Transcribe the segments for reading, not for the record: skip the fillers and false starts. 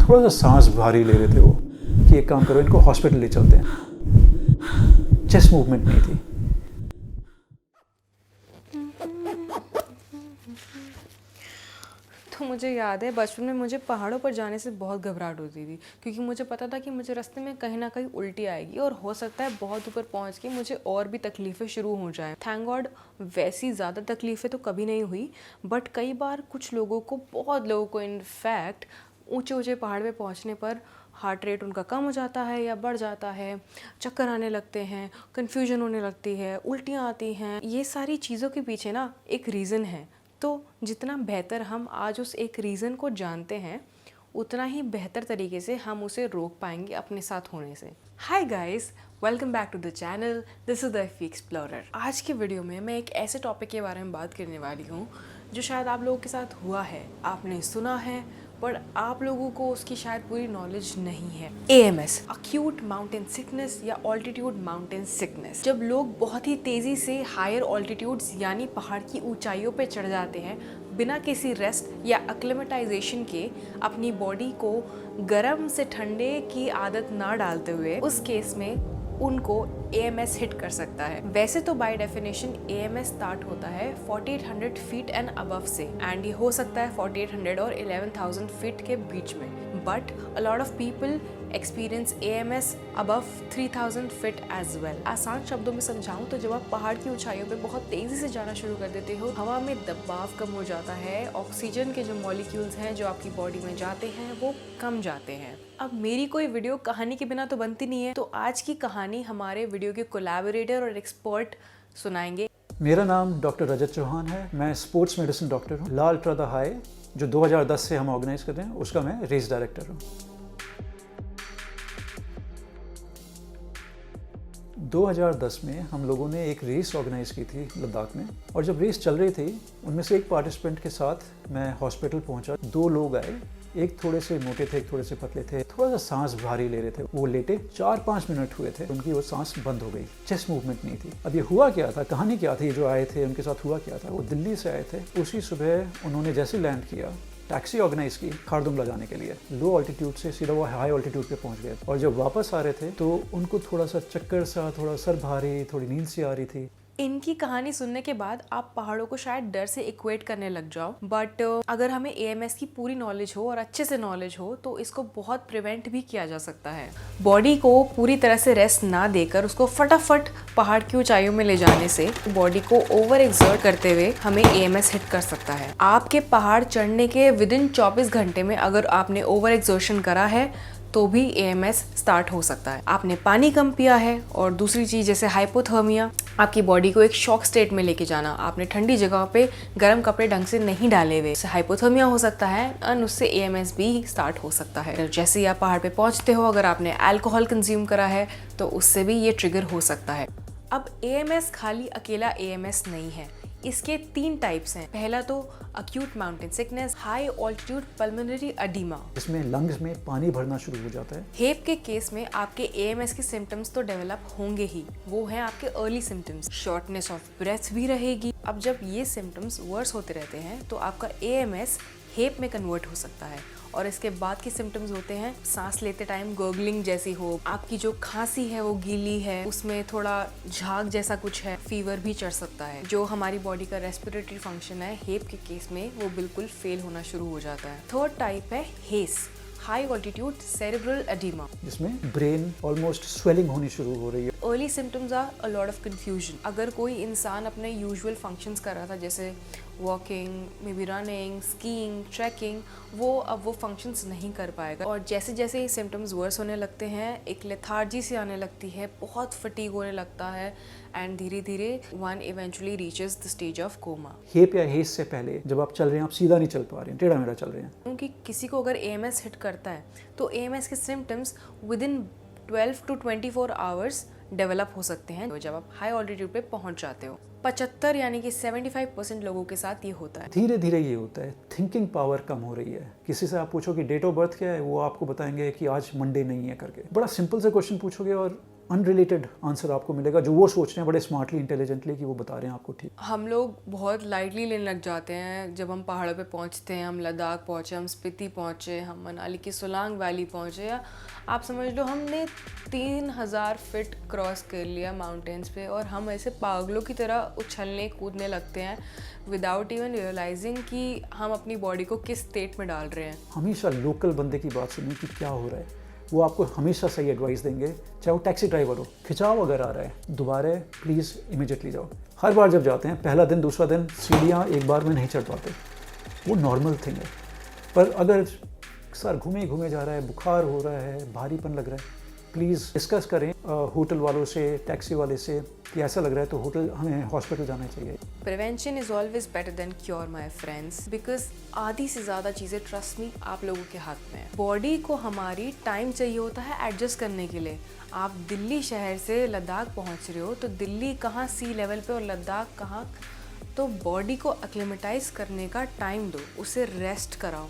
थोड़ा सा सांस भारी ले रहे थे वो कि एक काम करो इनको हॉस्पिटल ले चलते हैं। चेस्ट मूवमेंट नहीं थी। तो मुझे याद है बचपन में मुझे पहाड़ों पर जाने से बहुत घबराहट होती थी, क्योंकि मुझे पता था कि मुझे रास्ते में कहीं ना कहीं उल्टी आएगी और हो सकता है बहुत ऊपर पहुंच के मुझे और भी तकलीफ़ें शुरू हो जाएं। थैंक गॉड वैसी ज़्यादा तकलीफ़ें तो कभी नहीं हुई, बट कई बार कुछ लोगों को, बहुत लोगों को इनफैक्ट, ऊंचे ऊंचे पहाड़ पे पहुंचने पर हार्ट रेट उनका कम हो जाता है या बढ़ जाता है, चक्कर आने लगते हैं, कन्फ्यूजन होने लगती है, उल्टियाँ आती हैं। ये सारी चीज़ों के पीछे ना एक रीज़न है। तो जितना बेहतर हम आज उस एक रीज़न को जानते हैं, उतना ही बेहतर तरीके से हम उसे रोक पाएंगे अपने साथ होने से। Hi guys, welcome back to the channel. This is the Effie explorer. आज के वीडियो में मैं एक ऐसे टॉपिक के बारे में बात करने वाली हूँ जो शायद आप लोगों के साथ हुआ है, आपने सुना है, पर आप लोगों को उसकी शायद पूरी नॉलेज नहीं है। AMS, अक्यूट माउंटेन सिकनेस या ऑल्टीट्यूड माउंटेन सिकनेस। जब लोग बहुत ही तेज़ी से हायर ऑल्टीट्यूड्स यानी पहाड़ की ऊंचाइयों पे चढ़ जाते हैं बिना किसी रेस्ट या एक्लेमेटाइजेशन के, अपनी बॉडी को गर्म से ठंडे की आदत ना डालते हुए, उस केस में उनको AMS हिट कर सकता है। वैसे तो बाय डेफिनेशन AMS स्टार्ट होता है 4800 फीट एंड अबव से, एंड ये हो सकता है 4800 और 11000 फीट के बीच में, but a lot of people experience AMS above 3000 feet as well. आसान शब्दों में समझाऊं तो जब आप पहाड़ की ऊंचाइयों पे बहुत तेजी से जाना शुरू कर देते हो, हवा में दबाव कम हो जाता है, ऑक्सीजन के जो मॉलिक्यूल्स हैं जो आपकी बॉडी में जाते हैं वो कम जाते हैं। अब मेरी कोई वीडियो कहानी के बिना तो बनती नहीं है, तो आज की कहानी हमारे वीडियो के कोलैबोरेटर और एक्सपर्ट सुनाएंगे। मेरा नाम डॉक्टर रजत चौहान है। मैं स्पोर्ट्स मेडिसिन डॉक्टर हूँ। ला अल्ट्रा द हाई जो 2010 से हम ऑर्गेनाइज कर रहे हैं, उसका मैं रेस डायरेक्टर हूँ। 2010 में हम लोगों ने एक रेस ऑर्गेनाइज की थी लद्दाख में, और जब रेस चल रही थी उनमें से एक पार्टिसिपेंट के साथ मैं हॉस्पिटल पहुंचा। दो लोग आए, एक थोड़े से मोटे थे, एक थोड़े से पतले थे, थोड़ा सा सांस भारी ले रहे थे। वो लेटे 4-5 मिनट हुए थे, उनकी वो सांस बंद हो गई, चेस्ट मूवमेंट नहीं थी। अब ये हुआ क्या था, कहानी क्या थी, जो आए थे उनके साथ हुआ क्या था। वो दिल्ली से आए थे। उसी सुबह उन्होंने जैसे लैंड किया, टैक्सी ऑर्गेनाइज की खारदुंगला जाने के लिए। लो ऑल्टीट्यूड से सीधा वो हाई ऑल्टीट्यूड पे पहुंच गए, और जब वापस आ रहे थे तो उनको थोड़ा सा चक्कर सा, थोड़ा सर भारी, थोड़ी नींद सी आ रही थी। इनकी कहानी सुनने के बाद आप पहाड़ों को शायद डर से इक्वेट करने लग जाओ, बट अगर हमें AMS की पूरी नॉलेज हो और अच्छे से नॉलेज हो तो इसको बहुत प्रिवेंट भी किया जा सकता है। बॉडी को पूरी तरह से रेस्ट ना देकर उसको फटाफट पहाड़ की ऊंचाइयों में ले जाने से बॉडी को ओवर एक्सर्ट करते हुए हमें AMS हिट कर सकता है। आपके पहाड़ चढ़ने के विदिन 24 घंटे में अगर आपने ओवर एक्सर्शन करा है तो भी AMS स्टार्ट हो सकता है। आपने पानी कम पिया है, और दूसरी चीज़ जैसे हाइपोथर्मिया, आपकी बॉडी को एक शॉक स्टेट में लेके जाना, आपने ठंडी जगह पे गर्म कपड़े ढंग से नहीं डाले हुए, उससे हाइपोथर्मिया हो सकता है और उससे AMS भी स्टार्ट हो सकता है। जैसे ही आप पहाड़ पे पहुंचते हो, अगर आपने अल्कोहल कंज्यूम करा है तो उससे भी ये ट्रिगर हो सकता है। अब AMS खाली अकेला AMS नहीं है, इसके 3 टाइप्स हैं। पहला तो acute mountain sickness, high altitude pulmonary oedema, इसमें लंग्स में पानी भरना शुरू हो जाता है। हेप के केस में आपके AMS के सिम्टम्स तो डेवलप होंगे ही, वो हैं आपके early symptoms. Shortness of breath भी रहेगी। अब जब ये सिम्टम्स वर्स होते रहते हैं तो आपका AMS हेप में कन्वर्ट हो सकता है, और इसके बाद के सिम्टम्स होते हैं सांस लेते टाइम गर्गलिंग जैसी हो, आपकी जो खांसी है वो गीली है, उसमें थोड़ा झाग जैसा कुछ है, फीवर भी चढ़ सकता है। जो हमारी बॉडी का रेस्पिरेटरी फंक्शन है हेप के केस में वो बिल्कुल फेल होना शुरू हो जाता है। थर्ड टाइप है HACE, high altitude cerebral edema, जिसमें ब्रेन ऑलमोस्ट स्वेलिंग होनी शुरू हो रही है। Early symptoms are a lot of confusion. अगर कोई इंसान अपने यूजुअल फंक्शंस कर रहा था जैसे walking, maybe running, skiing, trekking, वो अब वो फंक्शंस नहीं कर पाएगा, और जैसे जैसे ये सिम्टम्स वर्स होने लगते हैं, एक लेथार्जी सी आने लगती है, बहुत फटीग होने लगता है, एंड धीरे धीरे one eventually reaches the stage of coma. हेप या हेस से पहले जब आप चल रहे हैं, आप सीधा नहीं चल पा रहे हैं, टेढ़ा मेढ़ा चल रहे हैं। क्योंकि किसी को अगर AMS हिट करता है तो AMS के symptoms within 12 to 24 hours develop हो सकते हैं जब आप हाई ऑल्टीट्यूड पे पहुंच जाते हो। 75 यानी कि 75% लोगों के साथ ये होता है। धीरे धीरे ये होता है, थिंकिंग पावर कम हो रही है। किसी से आप पूछो कि डेट ऑफ बर्थ क्या है, वो आपको बताएंगे कि आज मंडे नहीं है करके। बड़ा सिंपल से क्वेश्चन पूछोगे और अनरिलेटेड आंसर आपको मिलेगा जो वो सोच रहे हैं बड़े स्मार्टली इंटेलिजेंटली कि वो बता रहे हैं आपको ठीक। हम लोग बहुत लाइटली लेने लग जाते हैं जब हम पहाड़ों पे पहुंचते हैं। हम लद्दाख पहुंचे, हम स्पीति पहुंचे, हम मनाली की सोलांग वैली पहुंचे, या आप समझ लो हमने 3000 फीट क्रॉस कर लिया माउंटेन्स पे, और हम ऐसे पागलों की तरह उछलने कूदने लगते हैं विदाउट इवन रियलाइजिंग कि हम अपनी बॉडी को किस स्टेट में डाल रहे हैं। हमेशा लोकल बंदे की बात सुनिए कि क्या हो रहा है, वो आपको हमेशा सही एडवाइस देंगे, चाहे वो टैक्सी ड्राइवर हो। खिंचाव अगर आ रहा है दोबारा प्लीज़ इमीडिएटली जाओ। हर बार जब जाते हैं पहला दिन दूसरा दिन सीढ़ियाँ एक बार में नहीं चढ़ पाते, वो नॉर्मल थिंग है। पर अगर सर घूमे घूमे जा रहा है, बुखार हो रहा है, भारीपन लग रहा है, प्लीज़ डिस्कस करें होटल वालों से, टैक्सी वाले से कि ऐसा लग रहा है तो होटल हमें हॉस्पिटल जाना चाहिए। Prevention is always better than cure my friends, because आधी से ज़्यादा चीज़ें ट्रस्ट मी आप लोगों के हाथ में है। बॉडी को हमारी टाइम चाहिए होता है एडजस्ट करने के लिए। आप दिल्ली शहर से लद्दाख पहुंच रहे हो तो दिल्ली कहाँ सी लेवल पे और लद्दाख कहाँ, तो बॉडी को एक्लेमेटाइज करने का टाइम दो, उसे रेस्ट कराओ।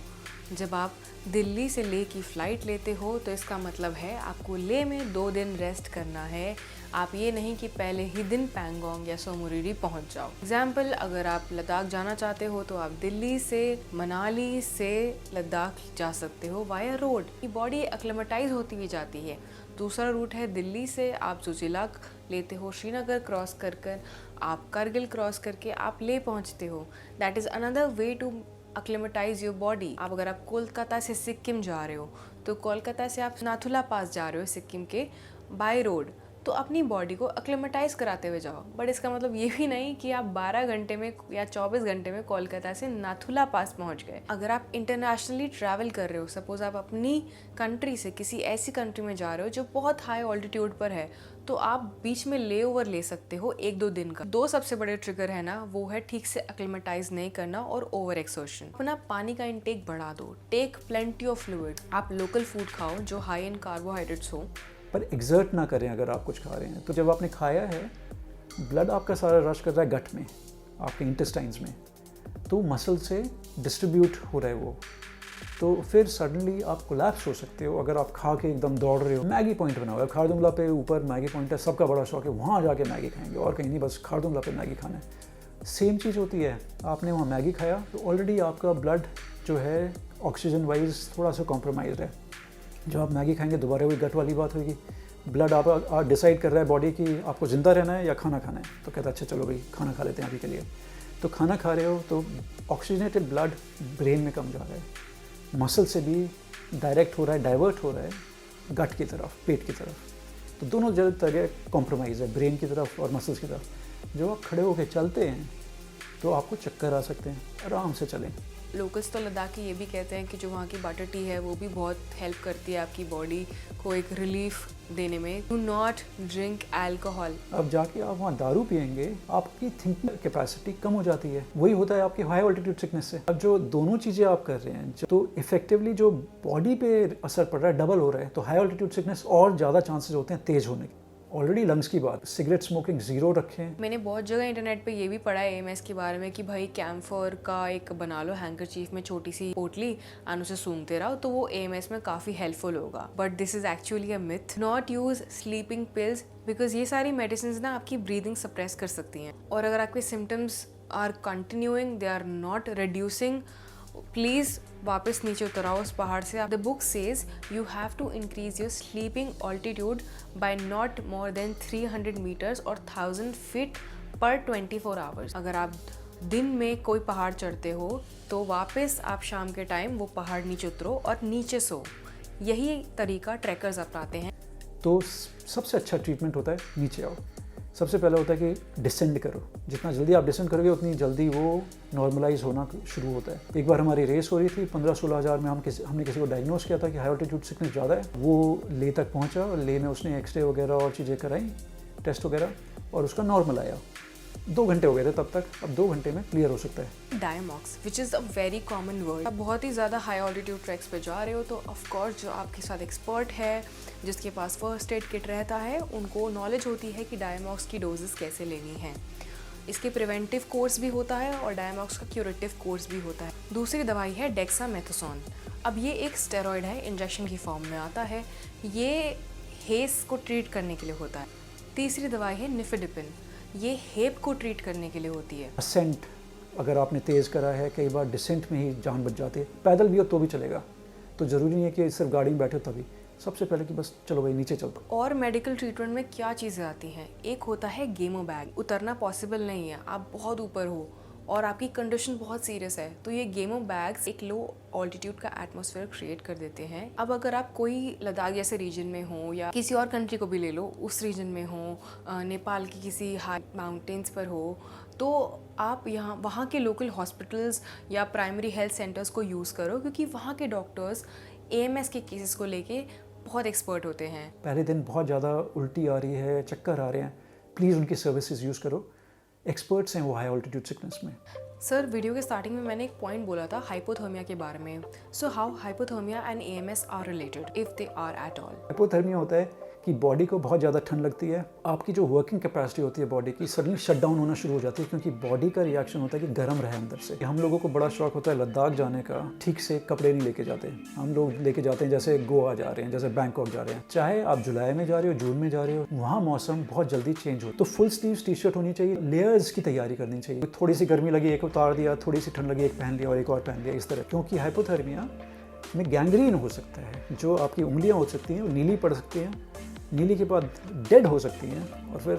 जब आप दिल्ली से ले की फ़्लाइट लेते हो तो इसका मतलब है आपको ले में 2 दिन रेस्ट करना है। आप ये नहीं कि पहले ही दिन पैंगोंग या सोमोरिरी पहुंच जाओ। एग्जाम्पल, अगर आप लद्दाख जाना चाहते हो तो आप दिल्ली से मनाली से लद्दाख जा सकते हो वाया रोड। ये बॉडी एक्लेमेटाइज होती हुई जाती है। दूसरा रूट है दिल्ली से आप जोजिला लेते हो, श्रीनगर क्रॉस कर कर आप करगिल क्रॉस करके आप ले पहुंचते हो। That is another way to acclimatise your body. आप अगर आप कोलकाता से सिक्किम जा रहे हो तो कोलकाता से आप नाथुला पास जा रहे हो सिक्किम के बाय रोड, तो अपनी बॉडी को एक्लेमेटाइज कराते हुए जाओ। बट इसका मतलब ये भी नहीं कि आप 12 घंटे में या 24 घंटे में कोलकाता से नाथुला पास पहुंच गए। अगर आप इंटरनेशनली ट्रैवल कर रहे हो, सपोज आप अपनी कंट्री से किसी ऐसी कंट्री में जा रहे हो जो बहुत हाई ऑल्टीट्यूड पर है, तो आप बीच में ले ओवर ले सकते हो 1-2 दिन का। 2 सबसे बड़े ट्रिगर है ना, वो है ठीक से एक्लेमेटाइज नहीं करना और ओवर एक्सर्शन। अपना पानी का इंटेक बढ़ा दो, टेक प्लेंटी ऑफ फ्लूइड। आप लोकल फूड खाओ जो हाई इन कार्बोहाइड्रेट्स हो, पर एग्जर्ट ना करें। अगर आप कुछ खा रहे हैं तो जब आपने खाया है, ब्लड आपका सारा रश कर रहा है गट में, आपके इंटेस्टाइन्स में, तो मसल से डिस्ट्रीब्यूट हो रहा है वो, तो फिर सडनली आप कोलैप्स हो सकते हो। अगर आप खा के एकदम दौड़ रहे हो, मैगी पॉइंट बना हुआ है खारदुंगला पे, ऊपर मैगी पॉइंट है, सबका बड़ा शौक है वहाँ जाके मैगी खाएंगे और कहीं नहीं, बस खारदुंगला पे मैगी खाना है। सेम चीज़ होती है, आपने वहाँ मैगी खाया तो ऑलरेडी आपका ब्लड जो है ऑक्सीजन वाइज थोड़ा सा कॉम्प्रोमाइज़ है। जब आप मैगी खाएंगे दोबारा वही गट वाली बात होगी। ब्लड आप डिसाइड कर रहा है बॉडी की आपको ज़िंदा रहना है या खाना खाना है, तो कहता है अच्छा चलो भाई खाना खा लेते हैं अभी के लिए। तो खाना खा रहे हो तो ऑक्सीजनेटेड ब्लड ब्रेन में कम जा रहा है, मसल से भी डायरेक्ट हो रहा है, डाइवर्ट हो रहा है गट की तरफ, पेट की तरफ। तो दोनों जगह कॉम्प्रोमाइज़ है, ब्रेन की तरफ और मसल्स की तरफ। जब आप खड़े होकर चलते हैं तो आपको चक्कर आ सकते हैं, आराम से चलें। लोकल्स तो लद्दाख की ये भी कहते हैं कि जो वहाँ की बटर टी है वो भी बहुत हेल्प करती है आपकी बॉडी को एक रिलीफ देने में। Do not drink alcohol. अब जाके आप वहाँ दारू पियेंगे, आपकी थिंकिंग कैपेसिटी कम हो जाती है। वही होता है आपकी हाई ऑल्टीट्यूड सिकनेस से। अब जो दोनों चीज़ें आप कर रहे हैं तो इफेक्टिवली जो बॉडी पे असर पड़ रहा है डबल हो रहा है, तो हाई ऑल्टीट्यूड सिकनेस और ज़्यादा चांसेस होते हैं तेज़ होने के। ऑलरेडी लंग्स की बात, सिगरेट स्मोकिंग 0 रखें। मैंने बहुत जगह इंटरनेट पे ये भी पढ़ा है एएमएस के बारे में कि भाई कैम्फर का एक बना लो हैंकरचीफ में छोटी सी पोटली और उसे सूंघते रहो तो वो एएमएस में काफ़ी हेल्पफुल होगा। But this is actually a myth. Not use sleeping pills, because ये सारी मेडिसिन ना आपकी ब्रीदिंग सप्रेस कर सकती हैं, और अगर आपके symptoms are continuing, they are not reducing, please वापस नीचे उतर आओ उस पहाड़ से। The book says you have to increase your sleeping altitude by not more than 300 metres और 1000 फीट पर 24 आवर्स। अगर आप दिन में कोई पहाड़ चढ़ते हो तो वापस आप शाम के टाइम वो पहाड़ नीचे उतरो और नीचे सो। यही तरीका ट्रैकर्स अपनाते हैं। तो सबसे अच्छा ट्रीटमेंट होता है नीचे आओ। सबसे पहले होता है कि डिसेंड करो, जितना जल्दी आप डिसेंड करोगे उतनी जल्दी वो नॉर्मलाइज होना शुरू होता है। एक बार हमारी रेस हो रही थी 15-16 हज़ार में, हमने किसी को डायग्नोस किया था कि हाई ऑल्टीट्यूड सिकनेस ज़्यादा है। वो ले तक पहुंचा और ले में उसने एक्सरे वगैरह और चीज़ें कराई, टेस्ट वगैरह, और उसका नॉर्मल आया। 2 घंटे हो गए थे तब तक, अब 2 घंटे में क्लियर हो सकता है। Diamox which is a very common word. आप बहुत ही ज़्यादा हाई ऑल्टीट्यूड ट्रैक्स पे जा रहे हो तो ऑफकोर्स जो आपके साथ एक्सपर्ट है, जिसके पास फर्स्ट एड किट रहता है, उनको नॉलेज होती है कि डायमॉक्स की डोजेस कैसे लेनी है। इसके प्रिवेंटिव कोर्स भी होता है और डायमॉक्स का क्यूरेटिव कोर्स भी होता है। दूसरी दवाई है डेक्सामेथासोन। अब ये एक स्टेरॉयड है, इंजेक्शन की फॉर्म में आता है। ये हेस को ट्रीट करने के लिए होता है। तीसरी दवाई है निफेडिपिन, ये हेप को ट्रीट करने के लिए होती है। असेंट अगर आपने तेज़ करा है, कई बार डिसेंट में ही जान बच जाती है। पैदल भी हो तो भी चलेगा, तो ज़रूरी नहीं है कि सिर्फ गाड़ी में बैठे हो तभी। सबसे पहले कि बस चलो भाई नीचे चलते। और मेडिकल ट्रीटमेंट में क्या चीज़ें आती हैं, एक होता है गेमो बैग। उतरना पॉसिबल नहीं है, आप बहुत ऊपर हो और आपकी कंडीशन बहुत सीरियस है, तो ये गेमो बैग्स एक लो ऑल्टीट्यूड का एटमॉस्फेयर क्रिएट कर देते हैं। अब अगर आप कोई लद्दाख जैसे रीजन में हो या किसी और कंट्री को भी ले लो, उस रीजन में हो, नेपाल की किसी हाई माउंटेन्स पर हो, तो आप यहाँ वहाँ के लोकल हॉस्पिटल्स या प्राइमरी हेल्थ सेंटर्स को यूज़ करो, क्योंकि वहाँ के डॉक्टर्स AMS के केसेस को लेके बहुत एक्सपर्ट होते हैं। पहले दिन बहुत ज़्यादा उल्टी आ रही है, चक्कर आ रहे हैं, प्लीज़ उनकी सर्विसेज यूज़ करो। एक्सपर्ट्स हैं वो हाई ऑल्टीट्यूड सिकनेस में। सर, वीडियो के स्टार्टिंग में मैंने एक पॉइंट बोला था हाइपोथर्मिया के बारे में। So how hypothermia and AMS are related if they are at all? Hypothermia होता है कि बॉडी को बहुत ज़्यादा ठंड लगती है, आपकी जो वर्किंग कैपेसिटी होती है बॉडी की सडनली शट डाउन होना शुरू हो जाती है, क्योंकि बॉडी का रिएक्शन होता है कि गर्म रहे अंदर से। हम लोगों को बड़ा शौक होता है लद्दाख जाने का, ठीक से कपड़े नहीं लेके जाते। हम लोग लेके जाते हैं जैसे गोवा जा रहे हैं, जैसे बैंकॉक जा रहे हैं। चाहे आप जुलाई में जा रहे हो, जून में जा रहे हो, वहाँ मौसम बहुत जल्दी चेंज हो, तो फुल स्लीव्स टी शर्ट होनी चाहिए, लेयर्स की तैयारी करनी चाहिए। थोड़ी सी गर्मी लगी एक उतार दिया, थोड़ी सी ठंड लगी एक पहन लिया और एक और पहन लिया, इस तरह। क्योंकि हाइपोथर्मिया में गैंग्रीन हो सकता है, जो आपकी उंगलियाँ हो सकती हैं वो नीली पड़ सकती हैं, नीली के बाद डेड हो सकती हैं और फिर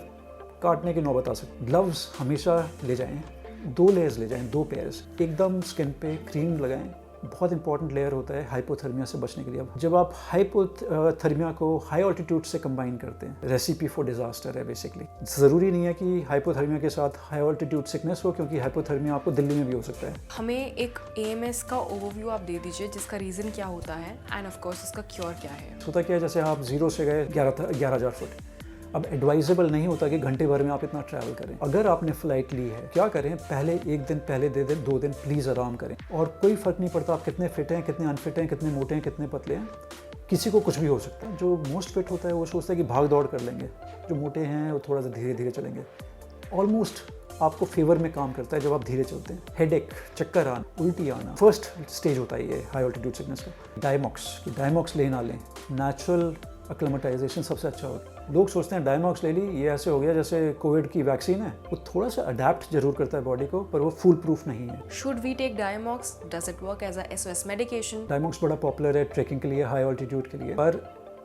काटने की नौबत आ सकती है। ग्लव्स हमेशा ले जाएं, 2 लेयर्स ले जाएं, 2 पेयर्स। एकदम स्किन पे क्रीम लगाएं, बहुत इंपॉर्टेंट लेयर होता है हाइपोथर्मिया से बचने के लिए। अब जब आप हाइपोथर्मिया को हाई ऑल्टीट्यूड से कंबाइन करते हैं, रेसिपी फॉर डिजास्टर है बेसिकली। ज़रूरी नहीं है कि हाइपोथर्मिया के साथ हाई ऑल्टीट्यूड सिकनेस हो, क्योंकि हाइपोथर्मिया आपको दिल्ली में भी हो सकता है। हमें एक AMS का ओवरव्यू आप दे दीजिए, जिसका रीज़न क्या होता है एंड ऑफ कोर्स उसका क्योर क्या है। होता क्या है, जैसे आप 0 से गए 11,000 फुट। अब एडवाइजेबल नहीं होता कि घंटे भर में आप इतना ट्रैवल करें। अगर आपने फ्लाइट ली है, क्या करें, पहले 1 दिन पहले 2 दिन प्लीज़ आराम करें। और कोई फ़र्क नहीं पड़ता आप कितने फिट हैं, कितने अनफिट हैं, कितने मोटे हैं, कितने पतले हैं, किसी को कुछ भी हो सकता है। जो मोस्ट फिट होता है वो सोचता है कि भाग दौड़ कर लेंगे, जो मोटे हैं वो थोड़ा सा धीरे धीरे चलेंगे। ऑलमोस्ट आपको फेवर में काम करता है जब आप धीरे चलते हैं। हेडेक, चक्कर आना, उल्टी आना, फर्स्ट स्टेज होता है ये हाई ऑल्टीट्यूड सिकनेस का। डायमॉक्स लेना लें, नेचुरल एक्लेमेटाइजेशन सबसे अच्छा होता है। लोग सोचते हैं डायमॉक्स ले ली, ये ऐसे हो गया जैसे कोविड की वैक्सीन है। वो थोड़ा सा अडेप्ट जरूर करता है बॉडी को, पर वो फुल प्रूफ नहीं है। Should we take Diamox? Does it work as a SOS medication? Diamox बड़ा पॉपुलर है ट्रैकिंग के लिए, हाई ऑल्टीट्यूड के लिए, पर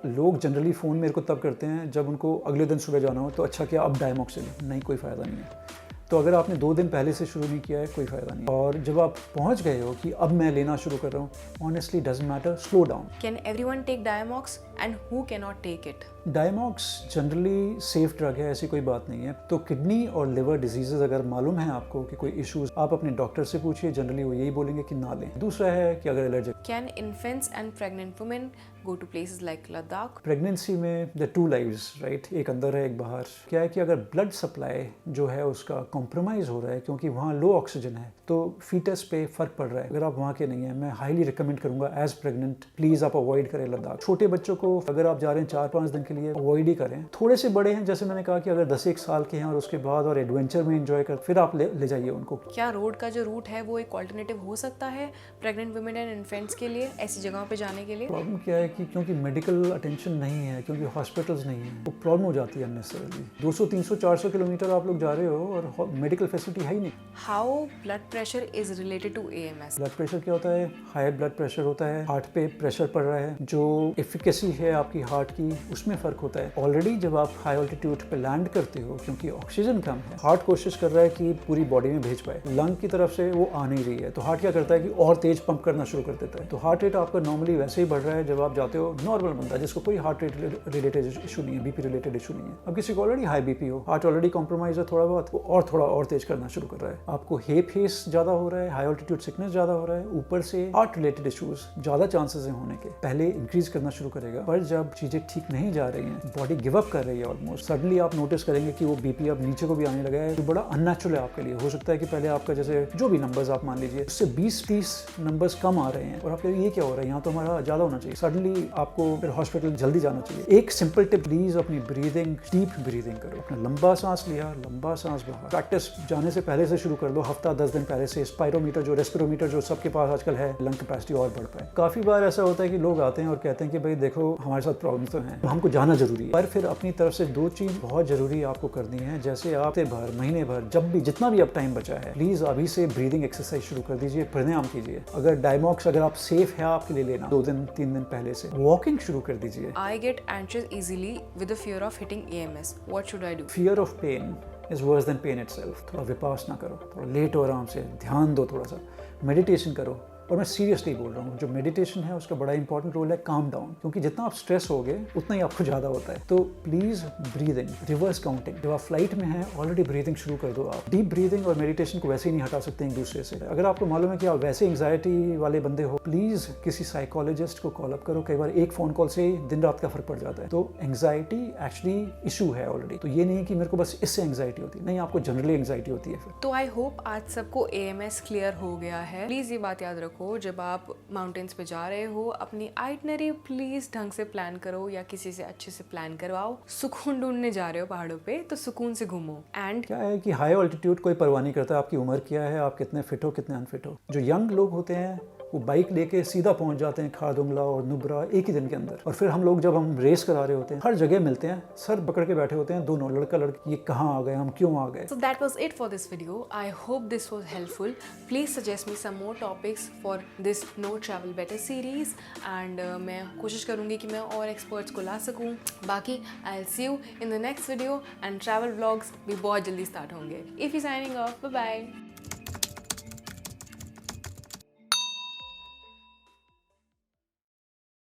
लोग जनरली फ़ोन मेरे को तब करते हैं जब उनको अगले दिन सुबह जाना हो, तो अच्छा क्या अब डायमॉक्स ले लो। नहीं, कोई फ़ायदा नहीं है। तो अगर आपने 2 दिन पहले से शुरू नहीं किया है, कोई फ़ायदा नहीं। और जब आप पहुंच गए हो कि अब मैं लेना शुरू कर रहा हूँ, honestly doesn't matter, slow down. Can everyone take Diamox and who can not take it? Diamox generally safe drug है, ऐसी कोई बात नहीं है। तो किडनी और लिवर डिजीजेज अगर मालूम है आपको कि कोई इश्यूज, आप अपने डॉक्टर से पूछिए, जनरली वो यही बोलेंगे कि ना लें। दूसरा है कि अगर allergy. Can infants and pregnant women go to places like Ladakh? Pregnancy में द 2 लाइव्स, राइट, एक अंदर है एक बाहर। क्या है कि अगर ब्लड सप्लाई जो है उसका कॉम्प्रोमाइज़ हो रहा है, क्योंकि वहाँ लो ऑक्सीजन है, तो फीटस पे फर्क पड़ रहा है। अगर आप वहाँ के नहीं हैं, मैं हाईली रिकमेंड करूँगा एज प्रेग्नेंट प्लीज़ आप अवॉइड करें लद्दाख। छोटे बच्चों को अगर आप जा रहे हैं 4-5 दिन के लिए, अवॉइड ही करें। थोड़े से बड़े हैं, जैसे मैंने कहा कि अगर 10-1 साल के हैं और उसके बाद और एडवेंचर में एंजॉय कर, फिर आप ले जाइए उनको। क्या रोड का जो रूट है वो एक ऑल्टरनेटिव हो सकता है प्रेग्नेंट वुमेन एंड इन्फेंट्स के लिए, ऐसी जगहों पे जाने के लिए? प्रॉब्लम क्या है कि क्योंकि मेडिकल अटेंशन नहीं है, क्योंकि हॉस्पिटल्स नहीं है, तो प्रॉब्लम हो जाती है अननेसेसरली। 200, 300, 400 किलोमीटर आप लोग जा रहे हो और मेडिकल फैसिलिटी है ही नहीं। How blood pressure is related to AMS? Blood pressure क्या होता है? हाई ब्लड प्रेशर होता है, हार्ट पे प्रेशर पड़ रहा है, जो एफिकेसी है आपकी हार्ट की उसमें फ़र्क होता है। ऑलरेडी जब आप हाई ऑल्टीट्यूड पे लैंड करते हो, क्योंकि ऑक्सीजन कम है, हार्ट कोशिश कर रहा है कि पूरी बॉडी में भेज पाए, लंग की तरफ से वो आ नहीं रही है, तो हार्ट क्या करता है कि और तेज पंप करना शुरू कर देता है। तो हार्ट रेट आपका नॉर्मली वैसे ही बढ़ रहा है जब आप जाते हो। नॉर्मल बंदा जिसको कोई हार्ट रेट रिलेटेड इशू नहीं है, BP रिलेटेड इशू नहीं है। अब किसी को ऑलरेडी हाई BP हो, हार्ट ऑलरेडी कॉम्प्रोमाइज है थोड़ा बहुत, वो थोड़ा और तेज करना शुरू कर रहा है। आपको हेस ज़्यादा हो रहा है, हाई ऑल्टीट्यूड सिकनेस ज़्यादा हो रहा है, ऊपर से हार्ट रिलेटेड इशूज ज़्यादा चांसेस हैं होने के। पहले इंक्रीज करना शुरू करेगा, पर जब चीज़ें ठीक नहीं जा रही हैं, बॉडी गिव अप कर रही है ऑलमोस्ट, सडनली आप नोटिस करेंगे कि वो BP अब नीचे को भी आने लगा है, जो बड़ा अननेचुरल है आपके लिए। हो सकता है कि पहले आपका जैसे जो भी नंबर्स आप मान लीजिए, उससे 20-30 नंबर्स कम आ रहे हैं और आप कहेंगे ये क्या हो रहा है, यहाँ तो हमारा ज़्यादा होना चाहिए। सडनली आपको फिर हॉस्पिटल जल्दी जाना चाहिए। एक सिंपल टिप, प्लीज अपनी ब्रीदिंग, डीप ब्रीदिंग करो। अपना लंबा सांस लिया, लंबा सांस बाहर। प्रैक्टिस जाने से पहले से शुरू कर दो, हफ्ता 10 दिन पहले से। स्पायरोमीटर जो रेस्पिरोमीटर जो सबके पास आजकल है, लंग कैपेसिटी और बढ़ पाए। काफ़ी बार ऐसा होता है कि लोग आते हैं और कहते हैं कि भाई देखो हमारे साथ प्रॉब्लम तो है, हमको जाना जरूरी है। पर फिर अपनी तरफ से 2 चीज़ बहुत ज़रूरी आपको करनी है, जैसे हफ्ते भर, महीने भर, जब भी जितना भी अब टाइम बचा है, प्लीज़ अभी से ब्रीदिंग एक्सरसाइज शुरू कर दीजिए, प्राणायाम कीजिए। अगर डायमॉक्स अगर आप सेफ है आपके लिए लेना 2 दिन 3 दिन पहले से, वॉकिंग शुरू कर दीजिए। I get anxious easily with the fear of hitting AMS. What should I do? Fear of pain is worse than pain itself. थोड़ा विपासना करो, थोड़ा लेटो आराम से, ध्यान दो, थोड़ा सा मेडिटेशन करो। और मैं सीरियसली बोल रहा हूँ, जो मेडिटेशन है उसका बड़ा इंपॉर्टेंट रोल है काम डाउन, क्योंकि जितना आप स्ट्रेस होगे उतना ही आपको ज़्यादा होता है। तो प्लीज़ ब्रीदिंग, रिवर्स काउंटिंग, जब आप फ्लाइट में हैं ऑलरेडी ब्रीदिंग शुरू कर दो। आप डीप ब्रीदिंग और मेडिटेशन को वैसे ही नहीं हटा सकते एक दूसरे से। अगर आपको मालूम है कि आप वैसे एंग्जाइटी वाले बंदे हो, प्लीज़ किसी साइकोलॉजिस्ट को कॉल अप करो। कई बार एक फ़ोन कॉल से ही दिन रात का फर्क पड़ जाता है। तो एंग्जाइटी एक्चुअली इशू है ऑलरेडी। तो ये नहीं कि मेरे को बस इससे एंग्जाइटी होती है, नहीं, आपको जनरली एंग्जाइटी होती है फिर। तो आई होप आज सबको AMS क्लियर हो गया है। प्लीज़ ये बात याद रखो, जब आप माउंटेन्स पे जा रहे हो अपनी आइटनरी प्लीज़ ढंग से प्लान करो या किसी से अच्छे से प्लान करवाओ। सुकून ढूंढने जा रहे हो पहाड़ों पे तो सुकून से घूमो। एंड क्या है कि हाई ऑल्टीट्यूड कोई परवाह नहीं करता आपकी उम्र क्या है, आप कितने फिट हो कितने अनफिट हो। जो यंग लोग होते हैं वो बाइक लेके सीधा पहुंच जाते हैं खारदुंगला और नुब्रा एक ही दिन के अंदर। और फिर हम लोग जब हम रेस करा रहे होते हैं हर जगह मिलते हैं, सर पकड़ के बैठे होते हैं दोनों, लड़का लड़की, ये कहाँ आ गए, हम क्यों आ गए। so that was it for this video. I hope this was helpful. Please suggest me some more topics for this No Travel Better series and मैं कोशिश करूँगी कि मैं और experts को ला सकूँ। बाकी I'll see you in the next video and travel vlogs भी बहुत जल्दी start होंगे। If you signing off, bye bye.